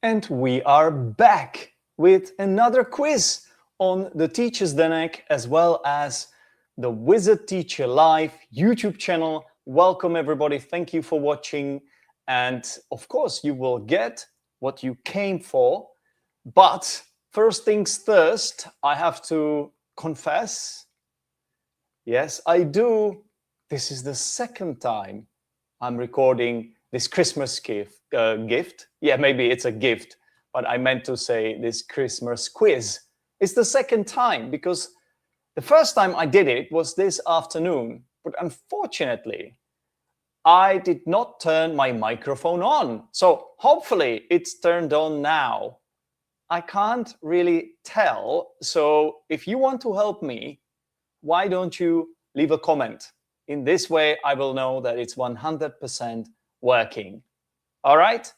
And we are back with another quiz on the Teachers Denek as well as the Wizard Teacher Live YouTube channel. Welcome everybody, thank you for watching. And of course you will get what you came for. But first things first, I have to confess, yes, I do. This is the second time I'm recording this Christmas gift. Yeah, maybe it's a gift, but I meant to say this Christmas quiz. It's the second time because the first time I did it was this afternoon, but unfortunately, I did not turn my microphone on. So hopefully it's turned on now. I can't really tell. So if you want to help me, why don't you leave a comment? In this way, I will know that it's 100% working. All right,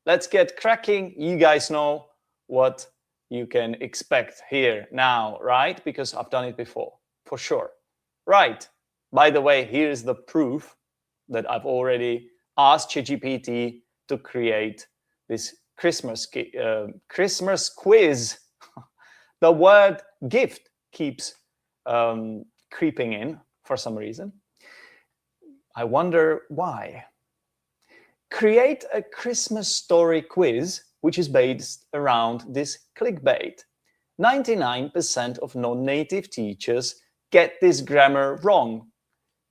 let's get cracking. You guys know what you can expect here now, right? Because I've done it before, for sure. Right, by the way, here's the proof that I've already asked ChatGPT to create this Christmas quiz. The word gift keeps creeping in for some reason. I wonder why. Create a Christmas story quiz which is based around this clickbait. 99% of non-native teachers get this grammar wrong.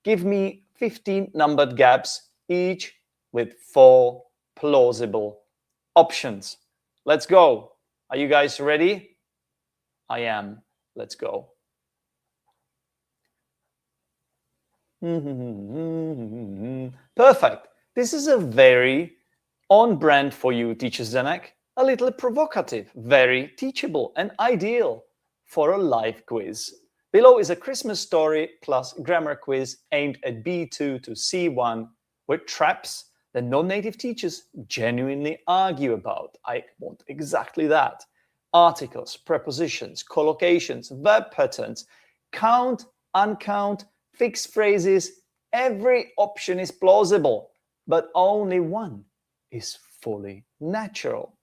Give me 15 numbered gaps, each with 4 plausible options. Let's go. Are you guys ready? I am. Let's go. Perfect. This is a very on brand for you, Teachers Denek. A little provocative, very teachable and ideal for a live quiz. Below is a Christmas story plus grammar quiz aimed at B2 to C1 with traps that non-native teachers genuinely argue about. I want exactly that. Articles, prepositions, collocations, verb patterns, count, uncount, fixed phrases. Every option is plausible, but only one is fully natural.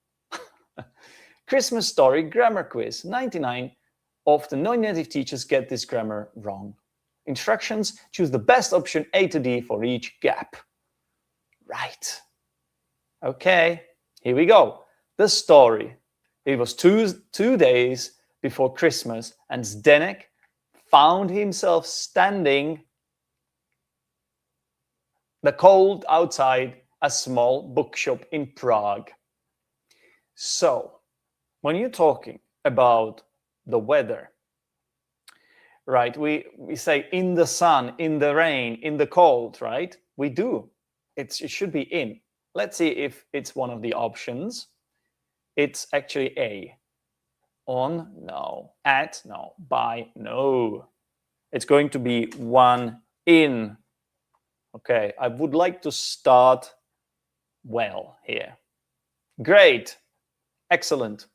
Christmas story grammar quiz. 99 of the non-native teachers get this grammar wrong. Instructions: choose the best option A to D for each gap. Right. Okay, here we go. The story. It was two days before Christmas, and Zdenek found himself standing the cold outside a small bookshop in Prague. So, when you're talking about the weather, right, we say in the sun, in the rain, in the cold, right? We do. It should be in. Let's see if it's one of the options. It's actually A. On, no. At, no. By, no. It's going to be one in. Okay, I would like to start well here. Great. Excellent.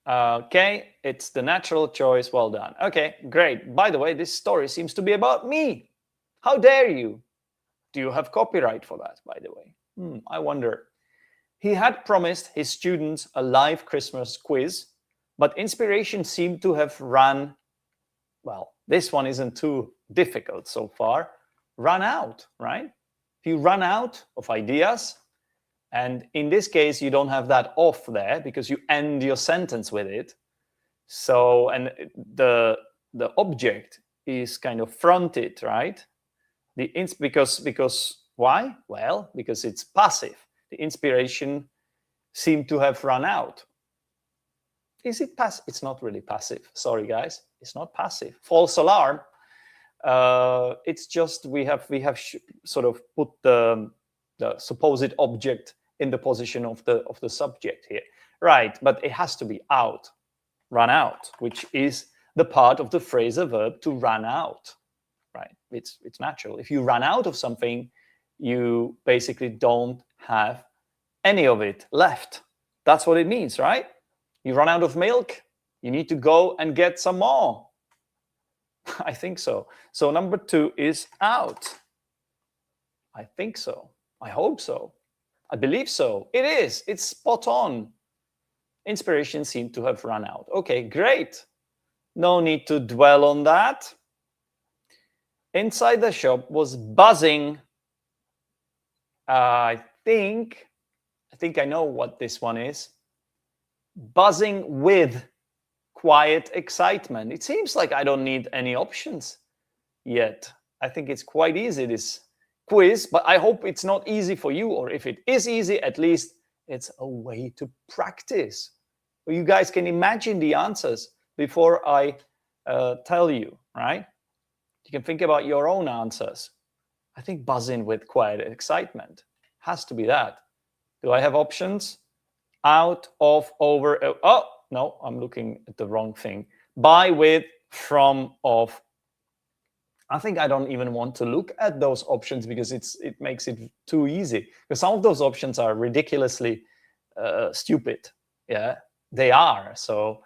Okay, it's the natural choice. Well done. Okay, great. By the way, this story seems to be about me. How dare you? Do you have copyright for that, by the way? I wonder. He had promised his students a live Christmas quiz, but inspiration seemed to have run, well, this one isn't too difficult so far, run out, right? If you run out of ideas, and in this case, you don't have that off there because you end your sentence with it. So, and the object is kind of fronted, right? Because why? Well, because it's passive. The inspiration seemed to have run out. Is it passive? It's not really passive. Sorry, guys. It's not passive. False alarm. It's just we have sort of put the supposed object in the position of the subject here, right? But it has to be out, run out, which is the part of the phrasal verb to run out, right? It's natural. If you run out of something, you basically don't have any of it left. That's what it means, right? You run out of milk, you need to go and get some more. I think so. So number 2 is out. I think so. I hope so. I believe so. It is. It's spot on. Inspiration seemed to have run out. Okay, great. No need to dwell on that. Inside the shop was buzzing. I think I know what this one is. Buzzing with quiet excitement. It seems like I don't need any options yet. I think it's quite easy, this quiz, but I hope it's not easy for you, or if it is easy, at least it's a way to practice. So you guys can imagine the answers before I tell you, right? You can think about your own answers. I think buzzing with quiet excitement has to be that. Do I have options? Out, of, over. Oh, no, I'm looking at the wrong thing. By, with, from, of. I think I don't even want to look at those options because it makes it too easy. Because some of those options are ridiculously stupid. Yeah, they are. So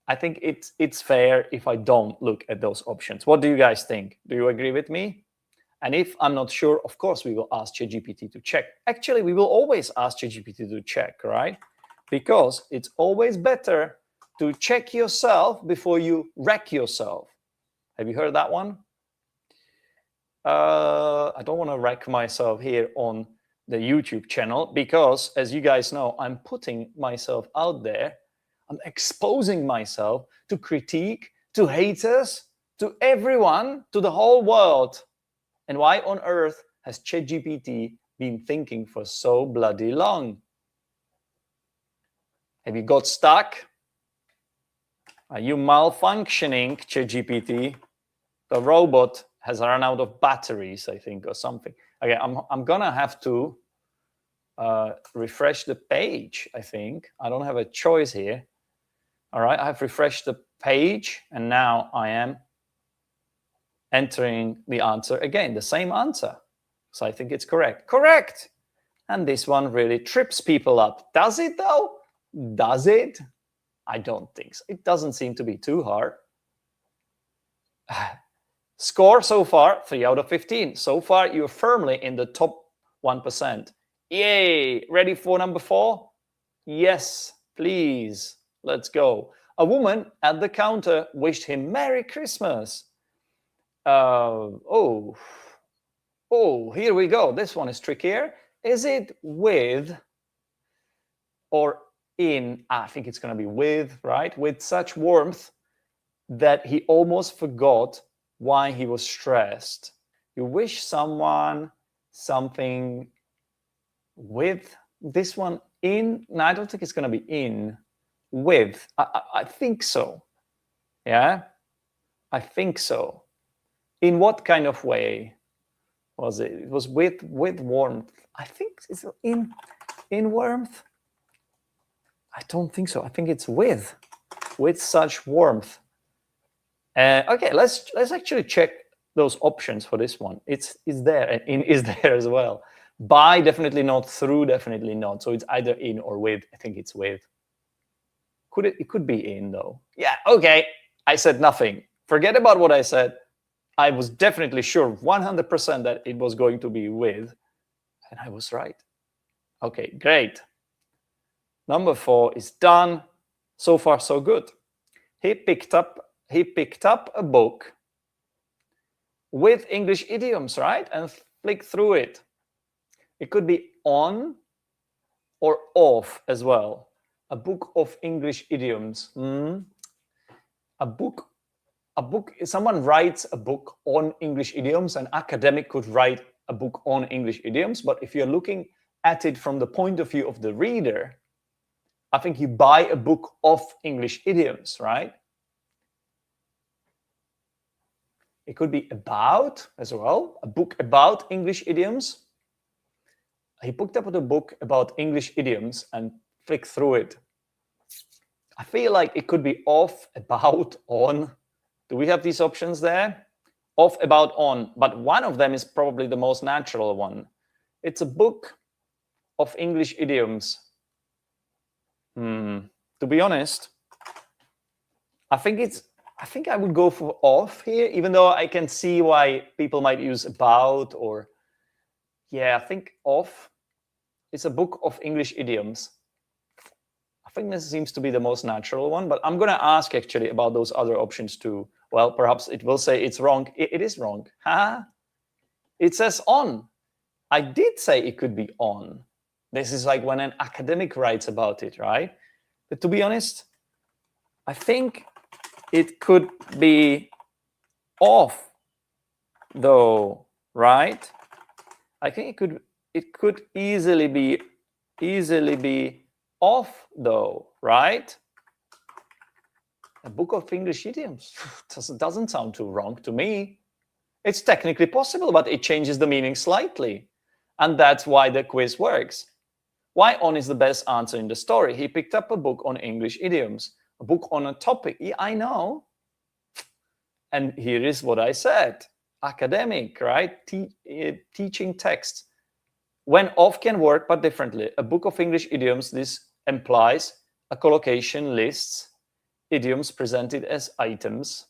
I think it's fair if I don't look at those options. What do you guys think? Do you agree with me? And if I'm not sure, of course, we will ask ChatGPT to check. Actually, we will always ask ChatGPT to check, right? Because it's always better to check yourself before you wreck yourself. Have you heard that one? I don't want to wreck myself here on the YouTube channel because, as you guys know, I'm putting myself out there. I'm exposing myself to critique, to haters, to everyone, to the whole world. And why on earth has ChatGPT been thinking for so bloody long? Have you got stuck? Are you malfunctioning, ChatGPT? The robot has run out of batteries, I think, or something. Okay, I'm gonna have to refresh the page, I think. I don't have a choice here. All right, I have refreshed the page, and now I am entering the answer again, the same answer. So I think it's correct. Correct! And this one really trips people up. Does it, though? Does it? I don't think so. It doesn't seem to be too hard. Score so far, 3 out of 15. So far, you're firmly in the top 1%. Yay! Ready for number 4? Yes, please. Let's go. A woman at the counter wished him Merry Christmas. Oh, here we go. This one is trickier. Is it with or in? I think it's going to be with, right? With such warmth that he almost forgot why he was stressed. You wish someone something with this one in. No, I don't think it's going to be in. With. I think so. Yeah, I think so. In what kind of way was it? It was with warmth. I think it's in warmth. I don't think so. I think it's with such warmth. Okay, let's actually check those options for this one. It's there, and in is there as well. By, definitely not. Through, definitely not. So it's either in or with. I think it's with. It could be in, though. Yeah, okay. I said nothing. Forget about what I said. I was definitely sure 100% that it was going to be with, and I was right. Okay, great. Number 4 is done. So far, so good. He picked up a book with English idioms, right? And flicked through it. It could be on or off as well. A book of English idioms. A book. Someone writes a book on English idioms. An academic could write a book on English idioms. But if you're looking at it from the point of view of the reader, I think you buy a book of English idioms, right? It could be about as well, a book about English idioms. He picked up a book about English idioms and flicked through it. I feel like it could be off, about, on. Do we have these options there? Off, about, on. But one of them is probably the most natural one. It's a book of English idioms. To be honest, I think I would go for off here, even though I can see why people might use about or, yeah, I think off. It's a book of English idioms. I think this seems to be the most natural one, but I'm going to ask actually about those other options too. Well, perhaps it will say it's wrong. It is wrong. Ha! It says on. I did say it could be on. This is like when an academic writes about it, right? But to be honest, I think it could be off, though, right? I think it could easily be off, though, right? A book of English idioms doesn't sound too wrong to me. It's technically possible, but it changes the meaning slightly. And that's why the quiz works. Why on is the best answer in the story? He picked up a book on English idioms, a book on a topic. Yeah, I know. And here is what I said. Academic, right? Teaching text. When off can work, but differently. A book of English idioms, this implies a collocation lists idioms presented as items.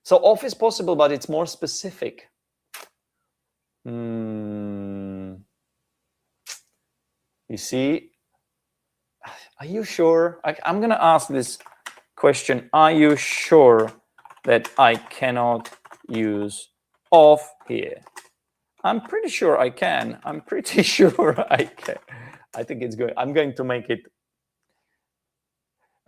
So off is possible, but it's more specific. You see, are you sure? I'm going to ask this question. Are you sure that I cannot use off here? I'm pretty sure I can. I'm pretty sure I can. I think it's good. I'm going to make it.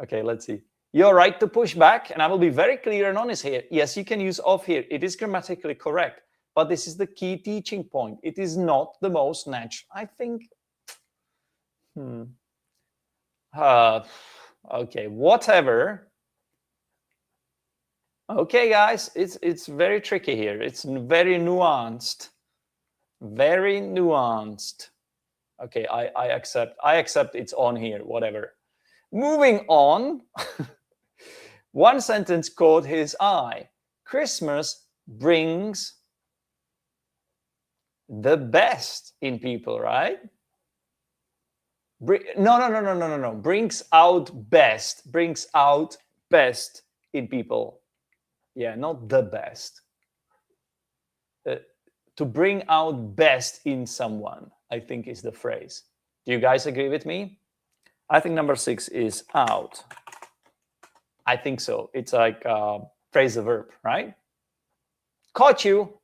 Okay, let's see. You're right to push back, and I will be very clear and honest here. Yes, you can use off here. It is grammatically correct, but this is the key teaching point. It is not the most natural. I think. Okay, whatever. Okay, guys, it's very tricky here. It's very nuanced. Very nuanced. Okay, I accept. I accept it's on here, whatever. Moving on. One sentence caught his eye. Christmas brings the best in people, right? No. Brings out best. Brings out best in people. Yeah, not the best. To bring out best in someone, I think is the phrase. Do you guys agree with me? I think number 6 is out. I think so. It's like phrasal verb, right? Caught you.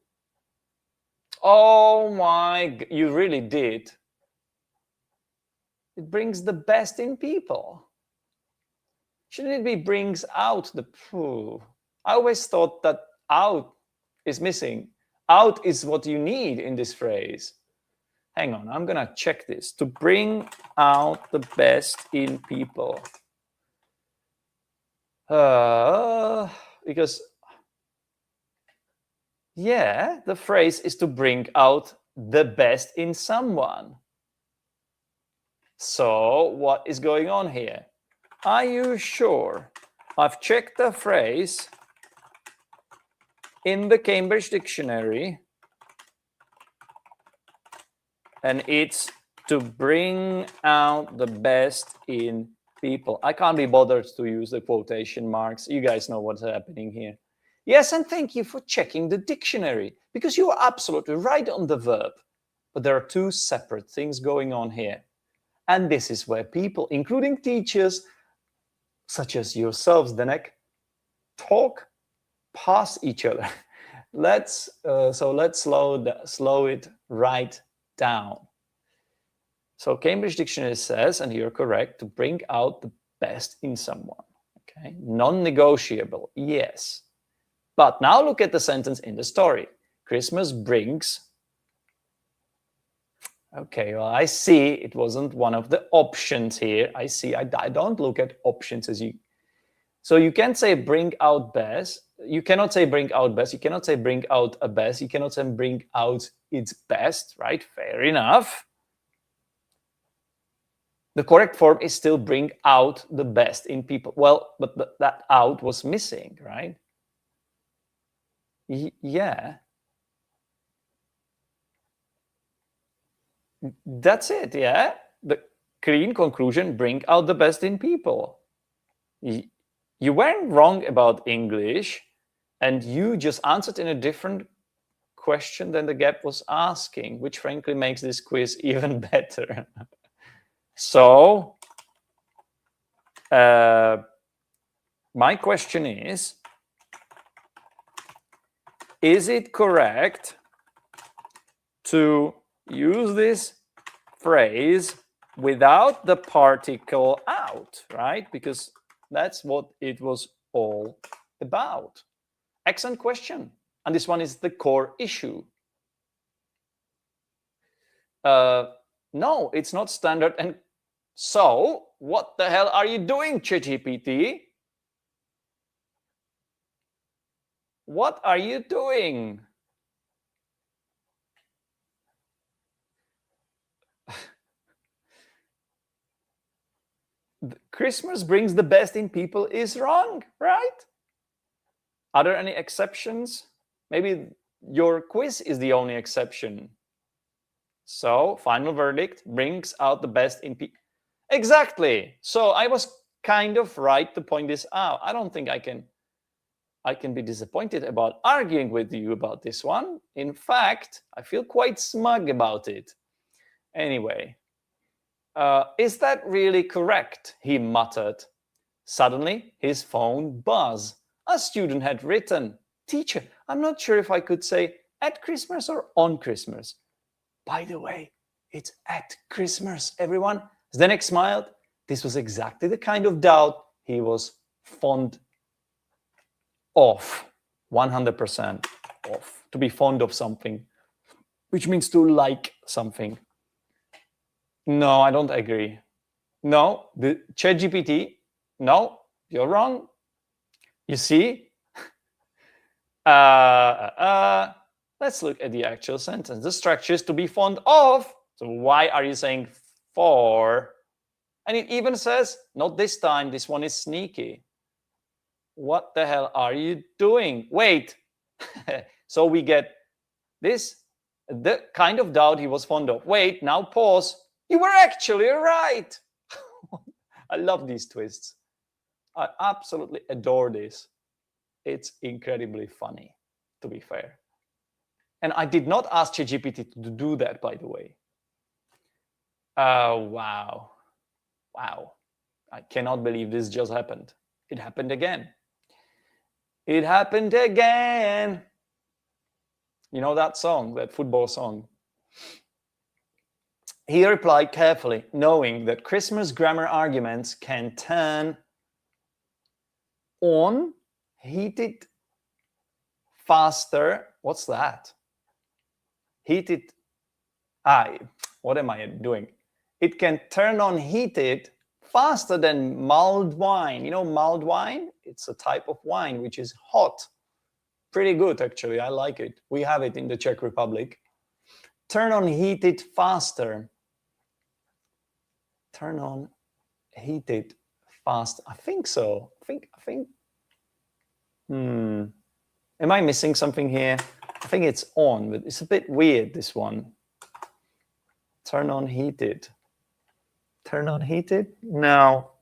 Oh my, you really did. It brings the best in people. Shouldn't it be brings out the... I always thought that out is missing. Out is what you need in this phrase. Hang on, I'm going to check this. To bring out the best in people. Because, yeah, the phrase is to bring out the best in someone. So what is going on here? Are you sure? I've checked the phrase in the Cambridge Dictionary, and it's to bring out the best in people. I can't be bothered to use the quotation marks. You guys know what's happening here. Yes, and thank you for checking the dictionary, because you are absolutely right on the verb. But there are two separate things going on here. And this is where people, including teachers, such as yourselves, Zdenek, talk past each other. Let's slow it right down. So Cambridge Dictionary says, and you're correct, to bring out the best in someone. Okay, non-negotiable, yes. But now look at the sentence in the story. Christmas brings. Okay, well, I see it wasn't one of the options here. I see, I don't look at options as you. So you can't say bring out best. You cannot say bring out best. You cannot say bring out a best. You cannot say bring out its best, right? Fair enough. The correct form is still bring out the best in people. Well, but that out was missing, right? Yeah. That's it, yeah? The clean conclusion, bring out the best in people. You weren't wrong about English, and you just answered in a different question than the gap was asking, which frankly makes this quiz even better. So my question is it correct to use this phrase without the particle out, right? Because that's what it was all about. Excellent question. And this one is the core issue. No, it's not standard. And so what the hell are you doing, ChatGPT? What are you doing? Christmas brings the best in people is wrong, right? Are there any exceptions? Maybe your quiz is the only exception. So final verdict brings out the best in people. Exactly. So I was kind of right to point this out. I don't think I can be disappointed about arguing with you about this one. In fact, I feel quite smug about it. Anyway, is that really correct? He muttered. Suddenly, his phone buzzed. A student had written, "Teacher, I'm not sure if I could say at Christmas or on Christmas." By the way, it's at Christmas, everyone. Zdenek smiled. This was exactly the kind of doubt he was fond of. 100% of. To be fond of something, which means to like something. No, I don't agree. No, the ChatGPT, no, you're wrong. You see? Let's look at the actual sentence. The structure is to be fond of. So why are you saying for? And it even says, not this time, this one is sneaky. What the hell are you doing? Wait. So we get this, the kind of doubt he was fond of. Wait, now pause. You were actually right. I love these twists. I absolutely adore this. It's incredibly funny, to be fair. And I did not ask ChatGPT to do that, by the way. Wow. Wow. I cannot believe this just happened. It happened again. It happened again. You know that song, that football song? He replied carefully, knowing that Christmas grammar arguments can turn on, heated, faster. What's that? Heated. What am I doing? It can turn on heated faster than mulled wine. You know mulled wine? It's a type of wine which is hot. Pretty good, actually. I like it. We have it in the Czech Republic. Turn on heated faster. Turn on heated fast. I think so. I think. Am I missing something here? I think it's on, but it's a bit weird, this one. Turn on heated. Turn on heated? No.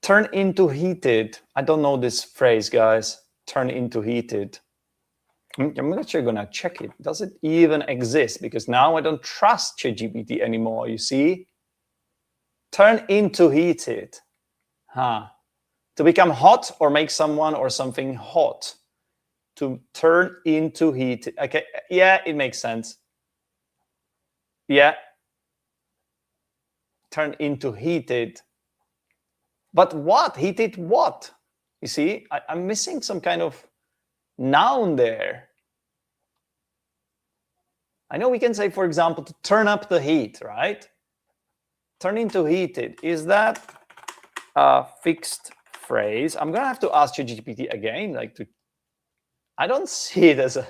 Turn into heated. I don't know this phrase, guys. Turn into heated. I'm actually going to check it. Does it even exist? Because now I don't trust ChatGPT anymore, you see? Turn into heated. To become hot or make someone or something hot. To turn into heated. Okay, yeah, it makes sense. Yeah. Turn into heated. But what? Heated what? You see, I'm missing some kind of noun there. I know we can say, for example, to turn up the heat, right? Turn into heated. Is that a fixed phrase? I'm going to have to ask ChatGPT again. I don't see it as a...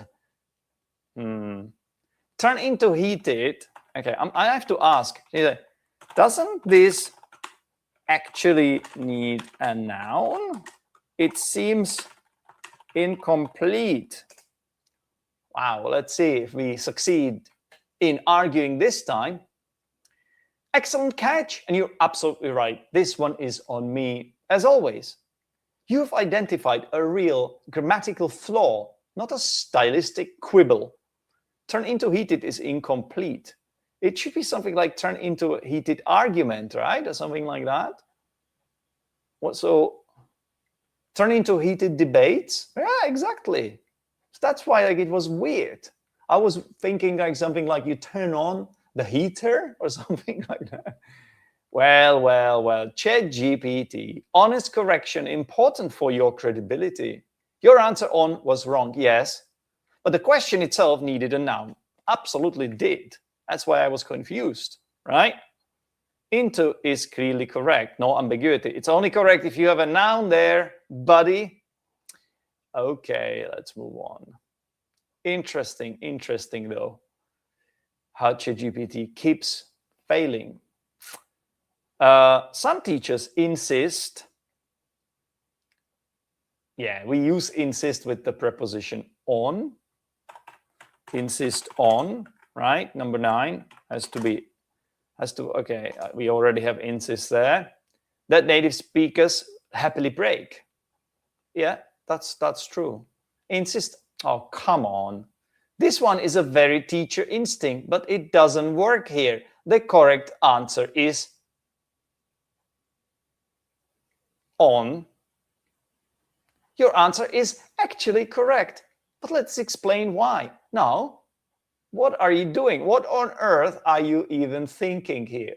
Turn into heated. Okay, I have to ask. Doesn't this actually need a noun? It seems incomplete. Wow, let's see if we succeed in arguing this time. Excellent catch, and you're absolutely right. This one is on me, as always. You've identified a real grammatical flaw not a stylistic quibble. Turn into heated is incomplete. It should be something like turn into a heated argument, right? Or something like that. What, so turn into heated debates? Yeah, exactly. That's why like it was weird. I was thinking like something like you turn on the heater or something like that. Well, ChatGPT, honest correction, important for your credibility. Your answer on was wrong, yes, but the question itself needed a noun. Absolutely did. That's why I was confused, right? Into is clearly correct, no ambiguity. It's only correct if you have a noun there, buddy. Okay, let's move on. Interesting though, how ChatGPT keeps failing. Some teachers insist, yeah, we use insist with the preposition on. Insist on, right? Number 9 okay, we already have insist there. That native speakers happily break. Yeah, that's true. Insist, oh, come on. This one is a very teacher instinct, but it doesn't work here. The correct answer is on. Your answer is actually correct, but let's explain why. Now, what are you doing? What on earth are you even thinking here?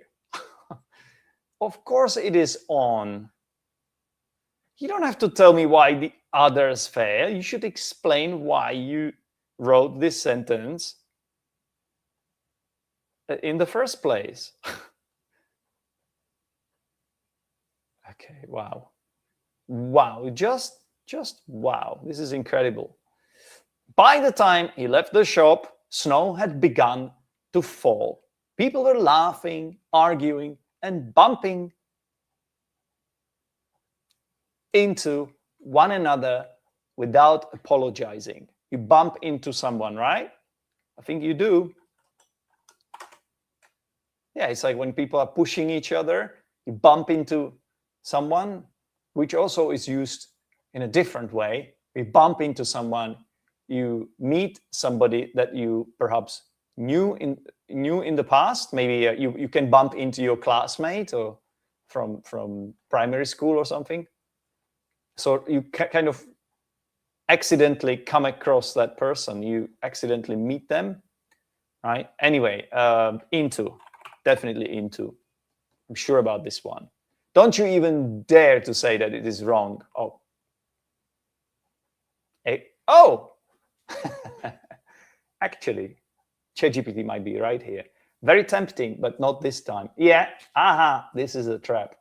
Of course it is on. You don't have to tell me why the others fail. You should explain why you wrote this sentence in the first place. Okay, wow. Wow, just wow. This is incredible. By the time he left the shop, snow had begun to fall. People were laughing, arguing, and bumping into one another without apologizing. You bump into someone, right? I think you do. Yeah, it's like when people are pushing each other, you bump into someone, which also is used in a different way. You bump into someone, you meet somebody that you perhaps knew in the past. Maybe you can bump into your classmate or from primary school or something. So you kind of accidentally come across that person. You accidentally meet them, right? Anyway, into, definitely into. I'm sure about this one. Don't you even dare to say that it is wrong. Oh. Hey. Oh! Actually, ChatGPT might be right here. Very tempting, but not this time. Yeah, aha, this is a trap.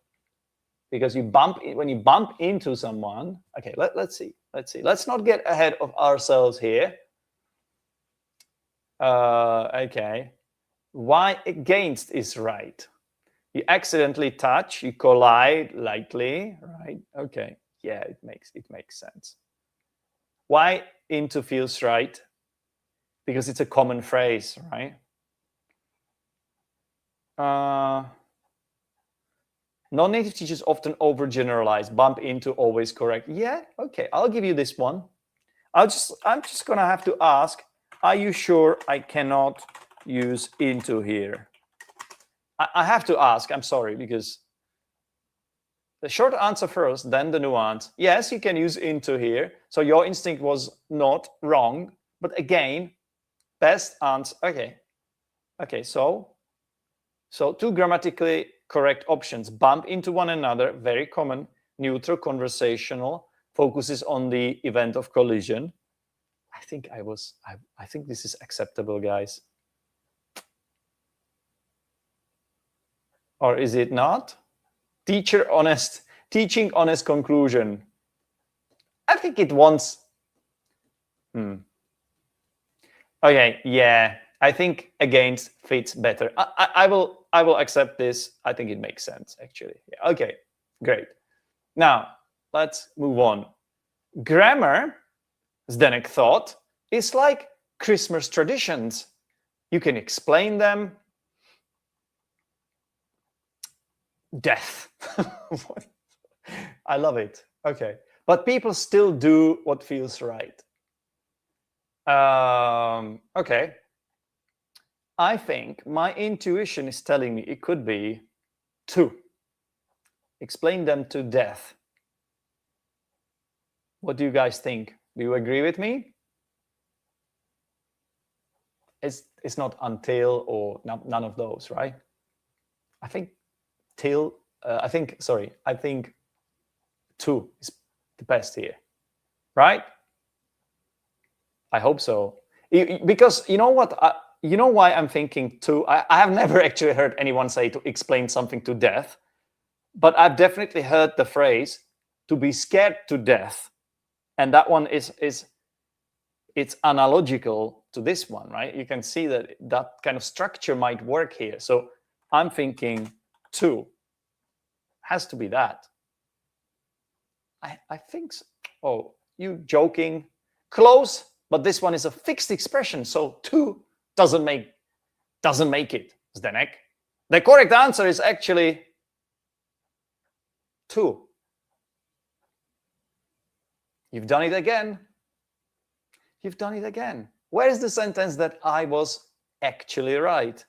Because when you bump into someone, okay, let's see. Let's not get ahead of ourselves here. Okay, why against is right. You accidentally touch, you collide lightly, right? Okay, yeah, it makes sense. Why into feels right? Because it's a common phrase, right? Non-native teachers often overgeneralize, bump into, always correct. Yeah, okay, I'll give you this one. I'm just gonna have to ask, are you sure I cannot use into here? I have to ask, I'm sorry, because the short answer first, then the nuance. Yes, you can use into here. So your instinct was not wrong, but again, best answer, okay, so two grammatically correct options, bump into one another, very common, neutral, conversational, focuses on the event of collision. I think this is acceptable, guys. Or is it not? Teaching honest conclusion. I think it wants. Okay, yeah. I think against fits better. I will accept this. I think it makes sense, actually. Yeah, okay, great. Now, let's move on. Grammar, Zdenek thought, is like Christmas traditions. You can explain them. Death. I love it. Okay. But people still do what feels right. Okay. I think my intuition is telling me it could be two. Explain them to death. What do you guys think? Do you agree with me? It's not until or none of those, right? I think till. I think two is the best here, right? I hope so. Because you know what? You know why I'm thinking two? I have never actually heard anyone say to explain something to death, but I've definitely heard the phrase to be scared to death. And that one is it's analogical to this one, right? You can see that that kind of structure might work here. So I'm thinking two. Has to be that. I think so. Oh, you joking? Close, but this one is a fixed expression, so two doesn't make it, Zdenek. The correct answer is actually two. You've done it again. You've done it again. Where is the sentence that I was actually right?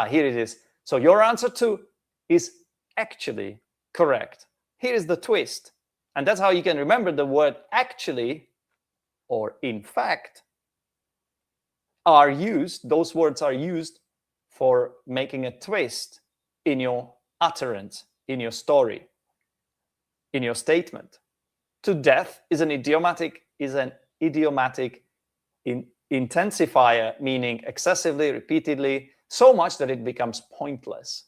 Here it is. So your answer two is actually correct. Here is the twist. And that's how you can remember the word actually or in fact are used, those words are used for making a twist in your utterance, in your story, in your statement. To death is an idiomatic intensifier, meaning excessively, repeatedly, so much that it becomes pointless.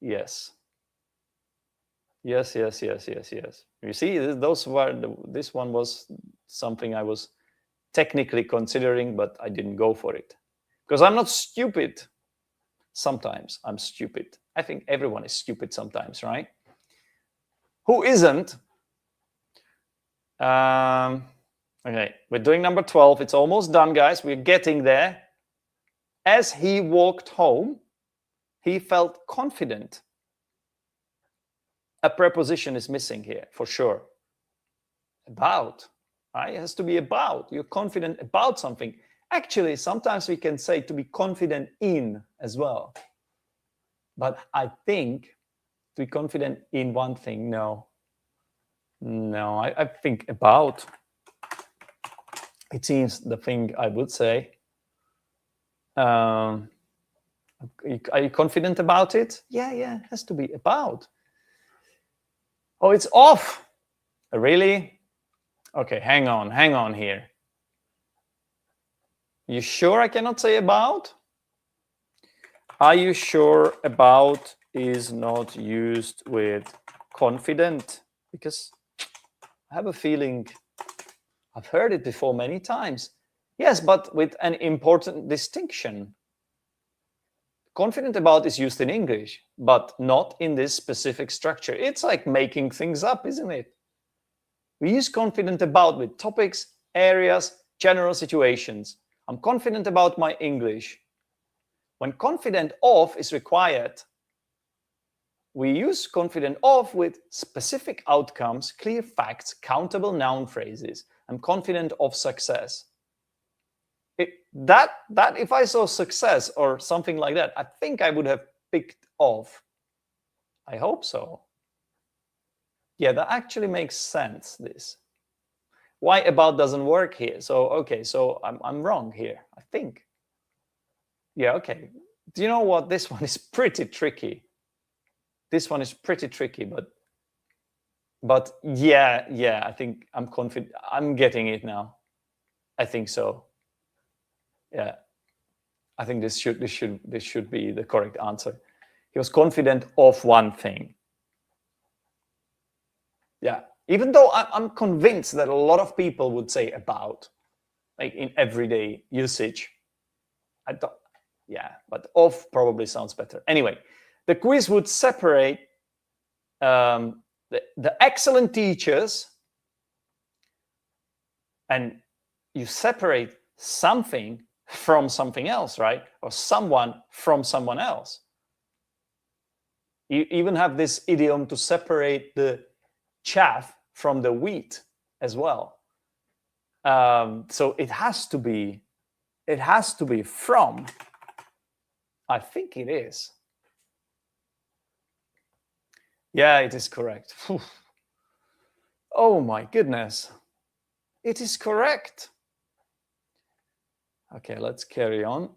Yes. Yes. You see, this one was something I was technically considering, but I didn't go for it. Because I'm not stupid. Sometimes I'm stupid. I think everyone is stupid sometimes, right? Who isn't? Okay, we're doing number 12. It's almost done, guys. We're getting there. As he walked home, he felt confident. A preposition is missing here, for sure. About, right? It has to be about. You're confident about something. Actually, sometimes we can say to be confident in as well. But I think to be confident in one thing, no. No, I think about. It seems the thing I would say. Are you confident about it? Yeah, it has to be about. Oh, it's off. Really? Okay, hang on here. You sure I cannot say about? Are you sure about is not used with confident? Because I have a feeling I've heard it before many times. Yes, but with an important distinction. Confident about is used in English, but not in this specific structure. It's like making things up, isn't it? We use confident about with topics, areas, general situations. I'm confident about my English. When confident of is required, we use confident of with specific outcomes, clear facts, countable noun phrases. I'm confident of success. That if I saw success or something like that, I think I would have picked off. I hope so. Yeah, that actually makes sense, this. Why about doesn't work here? So, okay, so I'm wrong here, I think. Yeah, okay. Do you know what? This one is pretty tricky. This one is pretty tricky, but yeah, I think I'm confident. I'm getting it now. I think so. Yeah, I think this should be the correct answer. He was confident of one thing. Yeah, even though I'm convinced that a lot of people would say about, like in everyday usage. I don't. Yeah, but of probably sounds better. Anyway, the quiz would separate the excellent teachers, and you separate something from something else, right? Or someone from someone else. You even have this idiom to separate the chaff from the wheat as well. So it has to be from. I think it is. Yeah, it is correct. Oh my goodness. It is correct. Okay, let's carry on.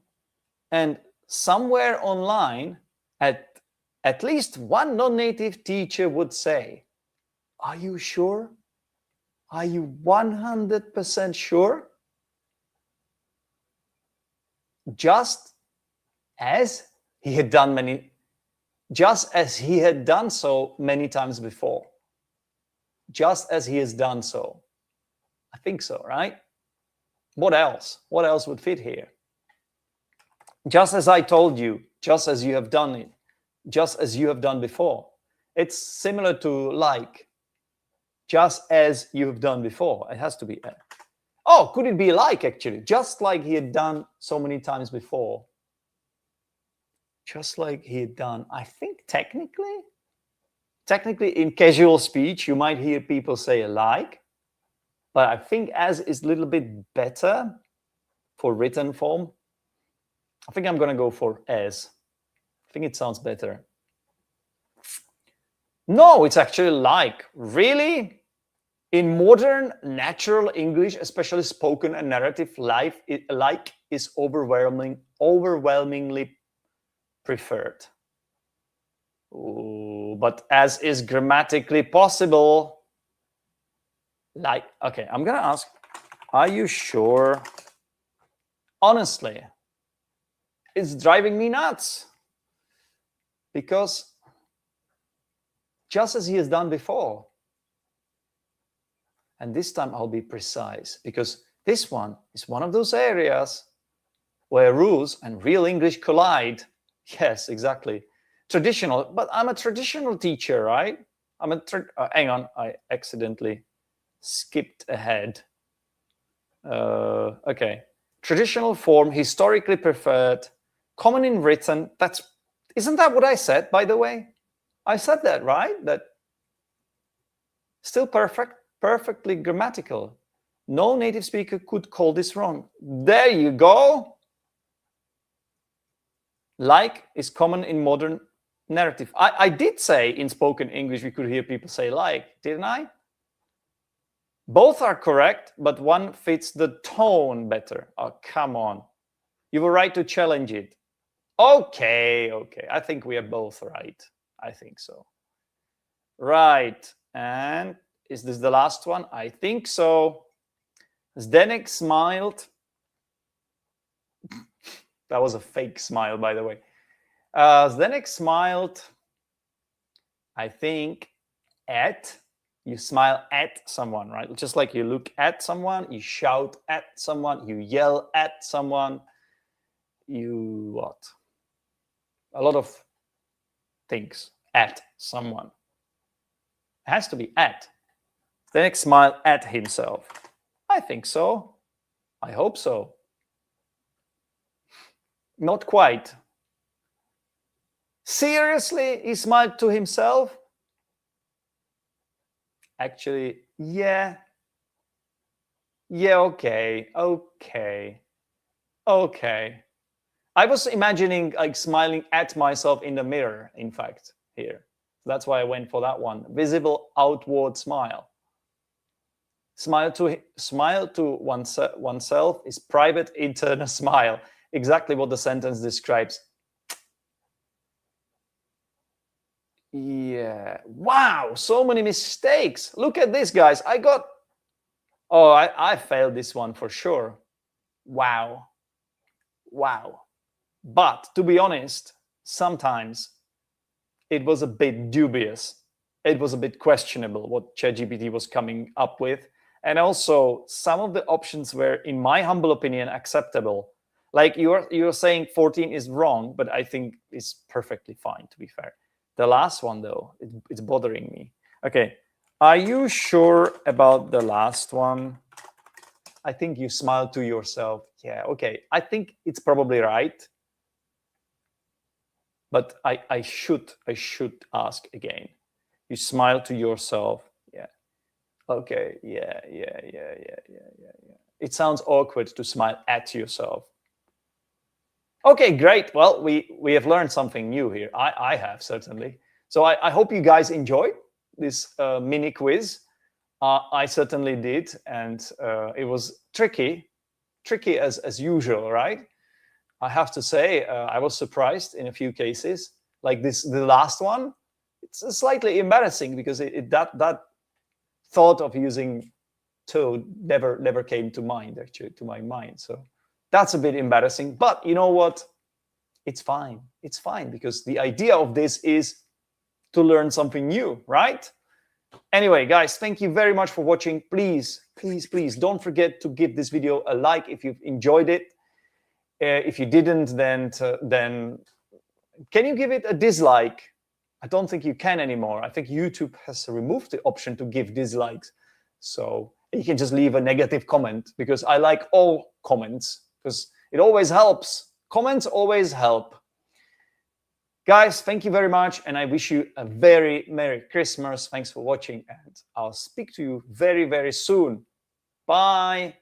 And somewhere online, at least one non-native teacher would say, are you sure? Are you 100% sure? Just as he had done so many times before. Just as he has done so. I think so, right? What else? What else would fit here? Just as I told you, just as you have done it, just as you have done before. It's similar to like, just as you have done before. It has to be. Oh, could it be like actually? Just like he had done so many times before. Just like he had done. I think technically in casual speech, you might hear people say like, but I think as is a little bit better for written form. I think I'm going to go for as. I think it sounds better. No, it's actually like. Really? In modern natural English, especially spoken and narrative, like is overwhelmingly preferred. Ooh, but as is grammatically possible. Like, okay, I'm going to ask, are you sure? Honestly, it's driving me nuts. Because just as he has done before. And this time I'll be precise, because this one is one of those areas where rules and real English collide. Yes, exactly. Traditional, but I'm a traditional teacher, right? Hang on, I accidentally skipped ahead. Okay. Traditional form, historically preferred, common in written. Isn't that what I said, by the way? I said that, right? That still perfectly grammatical. No native speaker could call this wrong. There you go. Like is common in modern narrative. I did say in spoken English we could hear people say like, didn't I? Both are correct, but one fits the tone better. Oh, come on. You were right to challenge it. Okay. I think we are both right. I think so. Right. And is this the last one? I think so. Zdenek smiled. That was a fake smile, by the way. Zdenek smiled, I think, you smile at someone, right? Just like you look at someone, you shout at someone, you yell at someone, you what? A lot of things at someone. It has to be at. Zdenek smiled at himself. I think so. I hope so. Not quite. Seriously, he smiled to himself? Actually, yeah. Yeah, okay. I was imagining like smiling at myself in the mirror, in fact, here. That's why I went for that one. Visible outward smile. Smile to oneself is private internal smile. Exactly what the sentence describes. Yeah. Wow, so many mistakes. Look at this, guys. I failed this one for sure. Wow. But to be honest, sometimes it was a bit dubious. It was a bit questionable what ChatGPT was coming up with. And also, some of the options were, in my humble opinion, acceptable. Like you're saying 14 is wrong, but I think it's perfectly fine, to be fair. The last one, though, it's bothering me. Okay, are you sure about the last one? I think you smile to yourself. Yeah, okay. I think it's probably right. But I should ask again. You smile to yourself. Yeah. Okay, yeah. It sounds awkward to smile at yourself. Okay, great. Well, we have learned something new here. I have, certainly. So I hope you guys enjoyed this mini quiz. I certainly did, and it was tricky as usual, right? I have to say, I was surprised in a few cases. Like the last one, it's slightly embarrassing because that thought of using toad never came to mind, actually, to my mind. So that's a bit embarrassing. But you know what? It's fine. It's fine, because the idea of this is to learn something new, right? Anyway, guys, thank you very much for watching. Please don't forget to give this video a like if you've enjoyed it. If you didn't, then can you give it a dislike? I don't think you can anymore. I think YouTube has removed the option to give dislikes. So you can just leave a negative comment, because I like all comments, because it always helps. Comments always help. Guys, thank you very much, and I wish you a very Merry Christmas. Thanks for watching, and I'll speak to you very, very soon. Bye.